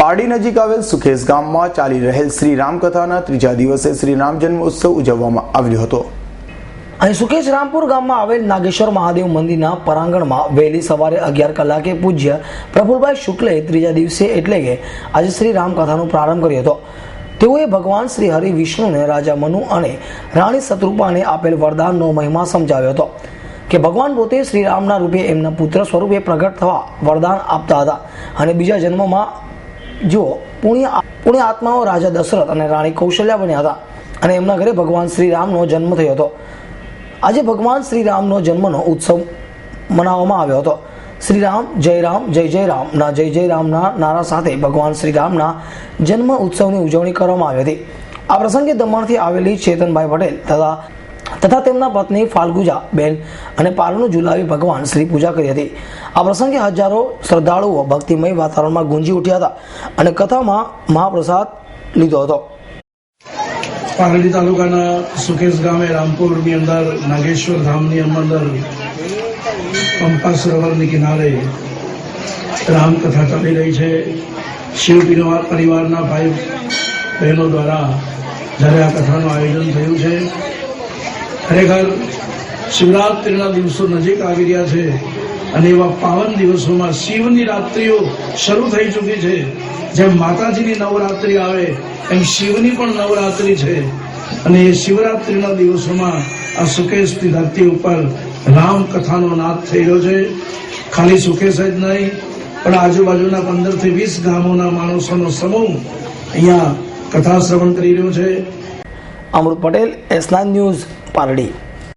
પારડી નજીક આવેલ સુખેસ ગામમાં ચાલી રહેલ શ્રી રામકથાના ત્રીજા દિવસે શ્રી રામ જન્મ ઉત્સવ ઉજવવામાં આવ્યો હતો। અહીં સુકેશ રામપુર ગામમાં આવેલ નાગેશ્વર મહાદેવ મંદિરના પરાંગણમાં વહેલી સવારે 11 કલાકે પૂજ્ય પ્રફુલભાઈ શુક્લે ત્રીજા દિવસે એટલે કે આજે શ્રી રામકથાનો પ્રારંભ કર્યો હતો। તેઓએ ભગવાન શ્રી હરિ વિષ્ણુને રાજા મનુ અને રાણી શત્રુપાને આપેલ વરદાનનો મહિમા સમજાવ્યો હતો કે ભગવાન પોતે શ્રી રામના રૂપે એમના પુત્ર સ્વરૂપે પ્રગટ થવા વરદાન આપતા હતા અને બીજા જન્મમાં જો પુણ્ય આત્માઓ રાજા દશરથ અને રાણી કૌશલ્યા બન્યા હતા અને એમના ઘરે ભગવાન શ્રી રામનો જન્મ થયો હતો। આજે ભગવાન શ્રી રામનો જન્મનો ઉત્સવ મનાવવામાં આવ્યો હતો। શ્રી રામ જય રામ ના જય રામના નારા સાથે ભગવાન શ્રી રામના જન્મ ઉત્સવની ઉજવણી કરવામાં આવી હતી। આ પ્રસંગે દમણથી આવેલી ચેતનભાઈ પટેલ તથા તેમના પત્ની ફાલ્ગુજા બેન અને પારણું ઝુલાવી ભગવાન શ્રી પૂજા કરી હતી। આ પ્રસંગે હજારો શ્રદ્ધાળુઓ ભક્તિમય વાતાવરણમાં ગુંજી ઉઠ્યા હતા અને કથામાં મહાપ્રસાદ લીધો હતો। પારડી તાલુકાના સુકેશ ગામે રામપુરની અંદર નાગેશ્વર ધામની અંદર પંપા સરોવરની કિનારે રામકથા ચાલી રહી છે। શિવ પરિવારના ભાઈ બહેનો દ્વારા જ્યારે આ કથાનું આયોજન થયું છે, ખરેખર શિવરાત્રિના દિવસો નજીક આવી રહ્યા છે અને એવા પાવન દિવસોમાં શિવની રાત્રિઓ શરૂ થઈ ચૂકી છે। જેમ માતાજીની નવરાત્રિ આવે એમ શિવની પણ નવરાત્રિ છે અને એ શિવરાત્રિના દિવસોમાં આ સુકેશની ધરતી ઉપર રામકથાનો નાદ થઈ રહ્યો છે। ખાલી સુકેશ જ નહીં પણ આજુબાજુના 15 થી 20 ગામોના માણસોનો સમૂહ અહીંયા કથા શ્રવણ કરી રહ્યો છે। અમૃત પટેલ, S9 ન્યૂઝ, પારડી।